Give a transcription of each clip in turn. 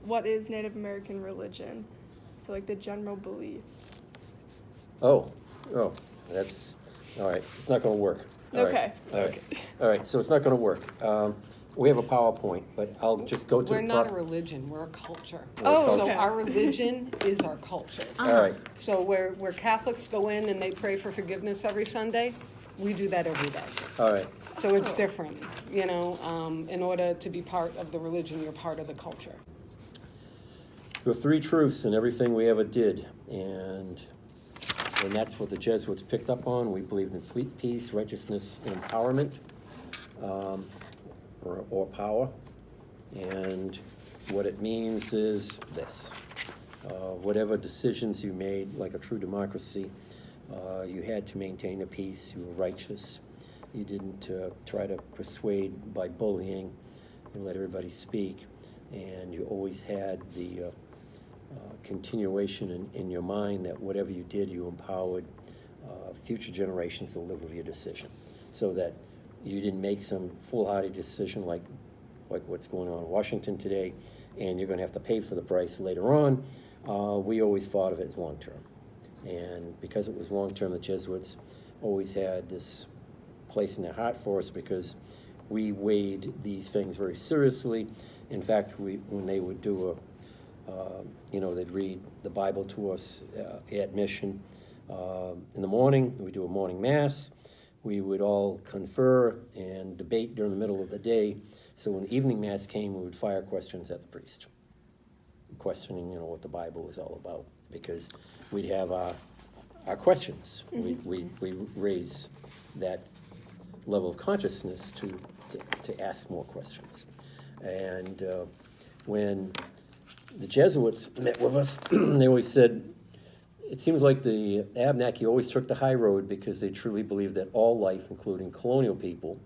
what is Native American religion? So like the general beliefs. Oh, that's, all right, it's not gonna work. All right, Okay. All right, all right, so it's not gonna work. We have a PowerPoint, but I'll just go to. We're not a religion, we're a culture. Oh, okay. So our religion is our culture. All right, So where Catholics go in and they pray for forgiveness every Sunday, we do that every day. all right. So it's different, you know, in order to be part of the religion, you're part of the culture. There are three truths in everything we ever did, and that's what the Jesuits picked up on. We believed in peace, righteousness, and empowerment, or power. And what it means is this. Whatever decisions you made, like a true democracy, you had to maintain the peace, you were righteous. You didn't try to persuade by bullying. You let everybody speak. And you always had the continuation in your mind that whatever you did, you empowered future generations to live with your decision. So that you didn't make some foolhardy decision like what's going on in Washington today, and you're going to have to pay for the price later on. We always thought of it as long-term. And because it was long-term, the Jesuits always had this place in their heart for us because we weighed these things very seriously. In fact, when they would do they'd read the Bible to us at mission in the morning. We'd do a morning mass. We would all confer and debate during the middle of the day. So when evening mass came, we would fire questions at the priest, questioning, what the Bible was all about, because we'd have our questions. Mm-hmm. We raise that level of consciousness to ask more questions. And when the Jesuits met with us, they always said, it seems like the Abenaki always took the high road because they truly believed that all life, including colonial people,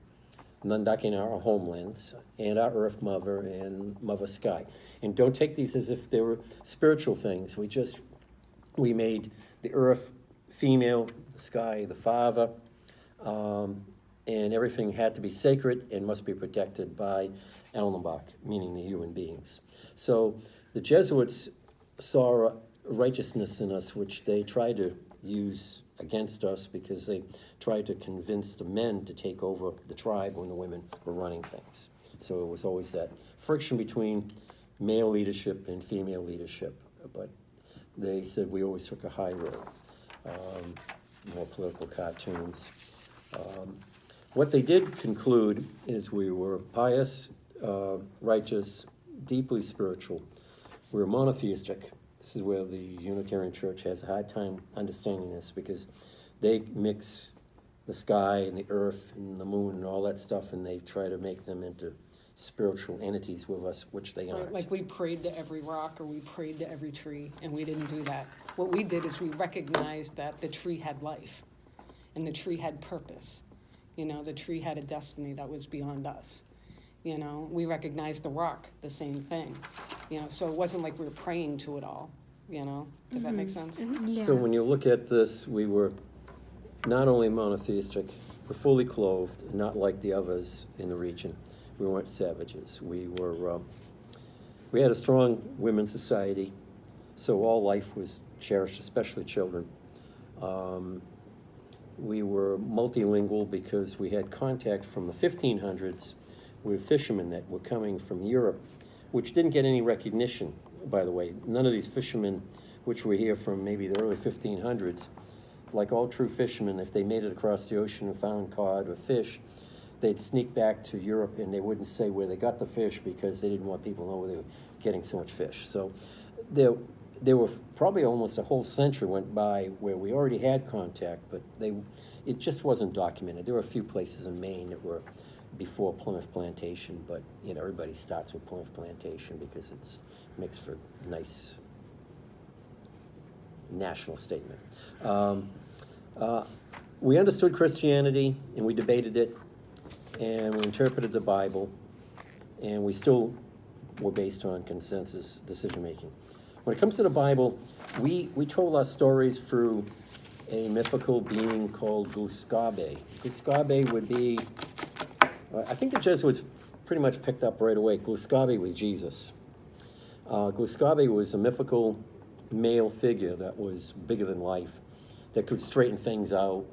Nundakin our homelands, and our Earth Mother and Mother Sky. And don't take these as if they were spiritual things. We made the Earth female, the sky the father, and everything had to be sacred and must be protected by Alnabak, meaning the human beings. So the Jesuits saw righteousness in us, which they tried to use against us because they tried to convince the men to take over the tribe when the women were running things. So it was always that friction between male leadership and female leadership. But they said we always took a high road, more political cartoons. What they did conclude is we were pious, righteous, deeply spiritual. We were monotheistic. This is where the Unitarian Church has a hard time understanding this because they mix the sky and the earth and the moon and all that stuff, and they try to make them into spiritual entities with us, which they aren't. Like we prayed to every rock or we prayed to every tree, and we didn't do that. What we did is we recognized that the tree had life, and the tree had purpose. The tree had a destiny that was beyond us. We recognized the rock, the same thing. So it wasn't like we were praying to it all. Does that make sense? Mm-hmm. Yeah. So when you look at this, we were not only monotheistic, we're fully clothed, not like the others in the region. We weren't savages. We had a strong women's society, so all life was cherished, especially children. We were multilingual because we had contact from the 1500s with fishermen that were coming from Europe, which didn't get any recognition, by the way. None of these fishermen, which were here from maybe the early 1500s, like all true fishermen, if they made it across the ocean and found cod or fish, they'd sneak back to Europe and they wouldn't say where they got the fish because they didn't want people to know where they were getting so much fish. So there were probably almost a whole century went by where we already had contact, but it just wasn't documented. There were a few places in Maine that were before Plymouth Plantation, but everybody starts with Plymouth Plantation because it makes for a nice national statement. We understood Christianity and we debated it and we interpreted the Bible, and we still were based on consensus decision making. When it comes to the Bible, we told our stories through a mythical being called Guskabe. Guskabe would be, I think the Jesuits pretty much picked up right away. Guskabe was Jesus. Gluskabe was a mythical male figure that was bigger than life, that could straighten things out,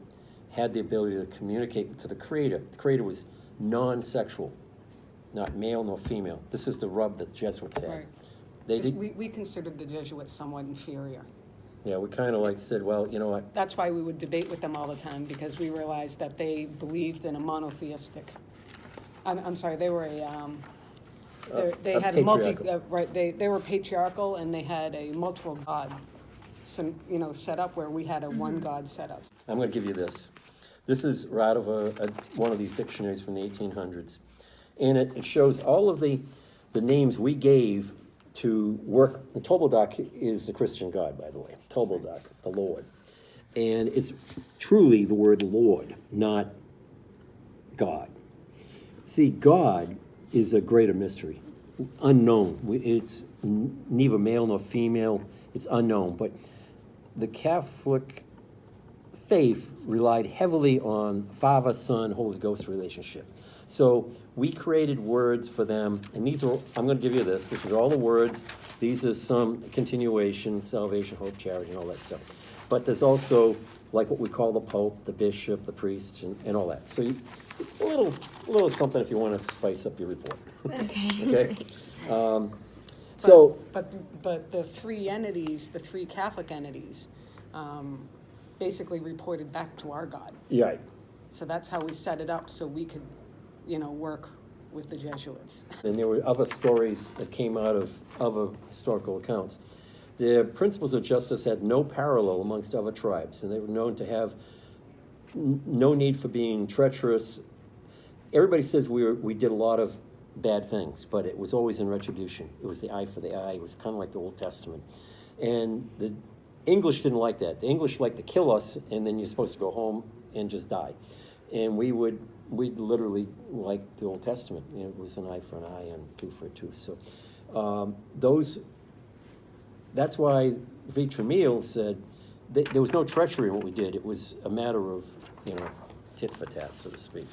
had the ability to communicate to the Creator. The Creator was non-sexual, not male nor female. This is the rub that the Jesuits had. Right. They This- did, we considered the Jesuits somewhat inferior. yeah, we kind of like said, well, you know what? That's why we would debate with them all the time, because we realized that they believed in a monotheistic. I'm sorry, they were they a had a multi, patriarchal. right, they were patriarchal, and they had a multiple God, set up where we had a one God setup. I'm going to give you this. This is out of one of these dictionaries from the 1800s. And it shows all of the names we gave to work. The Toboldak is the Christian God, by the way. Toboldak, the Lord. And it's truly the word Lord, not God. See, God is a greater mystery, unknown. It's neither male nor female. It's unknown. But the Catholic faith relied heavily on Father, Son, Holy Ghost relationship. So we created words for them, and these are, I'm going to give you this. This is all the words. These are some continuation, salvation, hope, charity, and all that stuff. But there's also like what we call the Pope, the Bishop, the priest, and all that. So a little something if you want to spice up your report. Okay? But the three entities, the three Catholic entities, basically reported back to our God. Yeah. So that's how we set it up, so we could, work with the Jesuits. And there were other stories that came out of other historical accounts. The principles of justice had no parallel amongst other tribes, and they were known to have no need for being treacherous. Everybody says we did a lot of bad things, but it was always in retribution. It was the eye for the eye. It was kind of like the Old Testament. And the English didn't like that. The English liked to kill us, and then you're supposed to go home and just die. And we'd literally, like the Old Testament, it was an eye for an eye and tooth for a tooth. So that's why Vitremille said there was no treachery in what we did. It was a matter of, tit for tat, so to speak.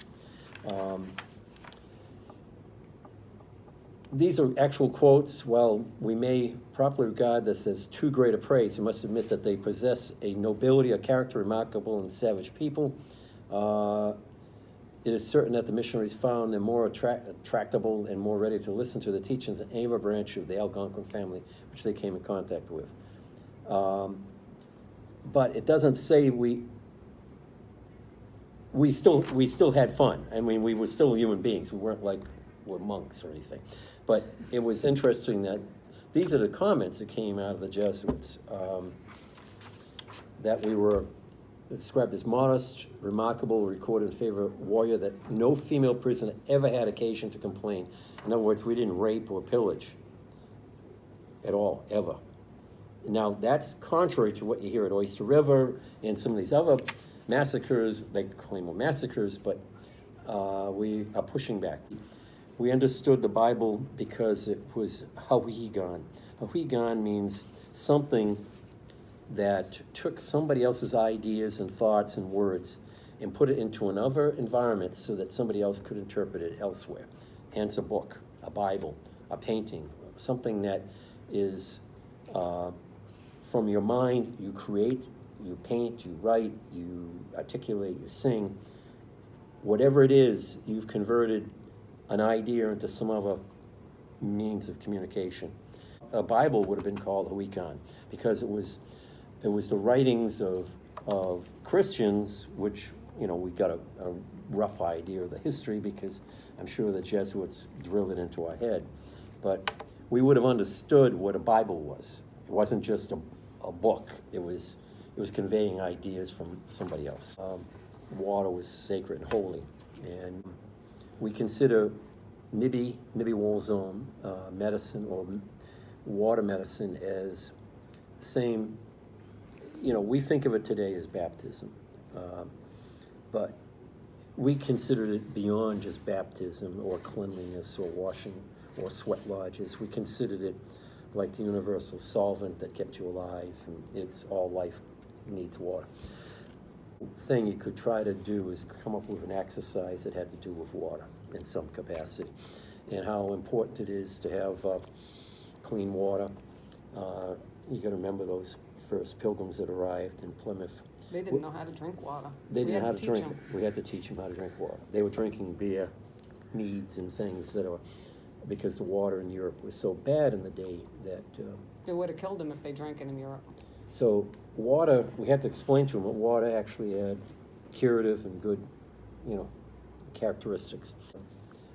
These are actual quotes. While we may properly regard this as too great a praise, we must admit that they possess a nobility, a character remarkable in savage people. It is certain that the missionaries found them more tractable and more ready to listen to the teachings of any other branch of the Algonquin family which they came in contact with. But it doesn't say we still had fun. I mean, we were still human beings. We weren't like we're monks or anything. But it was interesting that these are the comments that came out of the Jesuits, that we were described as modest, remarkable, recorded in favor of warrior, that no female prisoner ever had occasion to complain. In other words, we didn't rape or pillage at all, ever. Now, that's contrary to what you hear at Oyster River and some of these other massacres. They claim were massacres, but we are pushing back. We understood the Bible because it was Hawigan. Hawigan means something that took somebody else's ideas and thoughts and words and put it into another environment so that somebody else could interpret it elsewhere. Hence a book, a Bible, a painting, something that is from your mind. You create, you paint, you write, you articulate, you sing. Whatever it is, you've converted an idea into some other means of communication. A Bible would have been called Hawigan because it was the writings of Christians, which, we got a rough idea of the history because I'm sure the Jesuits drilled it into our head. But we would have understood what a Bible was. It wasn't just a book. It was conveying ideas from somebody else. Water was sacred and holy. And we consider Nibi Walzone medicine or water medicine as the same. We think of it today as baptism, but we considered it beyond just baptism or cleanliness or washing or sweat lodges. We considered it like the universal solvent that kept you alive, and it's all life needs water. Thing you could try to do is come up with an exercise that had to do with water in some capacity, and how important it is to have clean water. You gotta remember those first pilgrims that arrived in Plymouth. They didn't know how to drink water. They We didn't know had how to teach drink them. it. We had to teach them how to drink water. They were drinking beer, meads, and things that are, because the water in Europe was so bad in the day that, It would have killed them if they drank it in Europe. so water, we had to explain to them that water actually had curative and good, characteristics.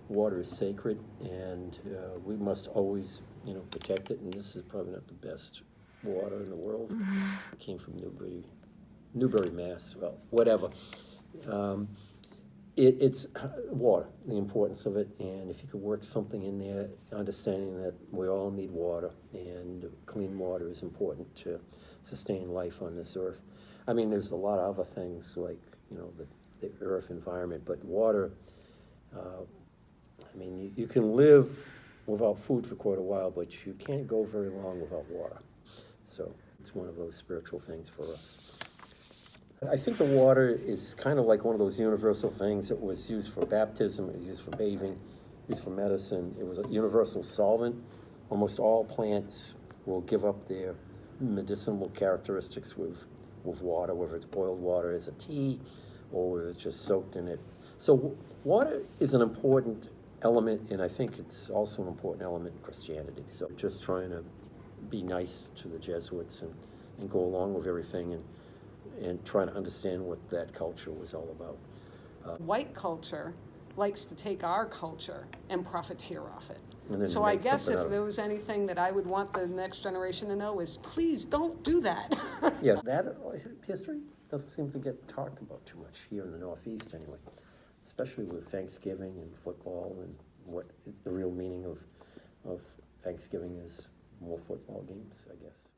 Water is sacred, and we must always, protect it, and this is probably not the best water in the world. It came from Newbury, Mass, well, whatever. It's water, the importance of it, and if you could work something in there, understanding that we all need water, and clean water is important to sustain life on this earth. I mean, there's a lot of other things like, the earth environment, but water, you can live without food for quite a while, but you can't go very long without water. So it's one of those spiritual things for us. I think the water is kind of like one of those universal things that was used for baptism, it was used for bathing, used for medicine. It was a universal solvent. Almost all plants will give up their medicinal characteristics with water, whether it's boiled water as a tea or whether it's just soaked in it. So water is an important element, and I think it's also an important element in Christianity. So just trying to be nice to the Jesuits and go along with everything and trying to understand what that culture was all about. White culture likes to take our culture and profiteer off it. And then So I make guess something out if of there it. was anything that I would want the next generation to know is, please don't do that. Yes, that history doesn't seem to get talked about too much here in the Northeast anyway, especially with Thanksgiving and football and what the real meaning of Thanksgiving is, more football games, I guess.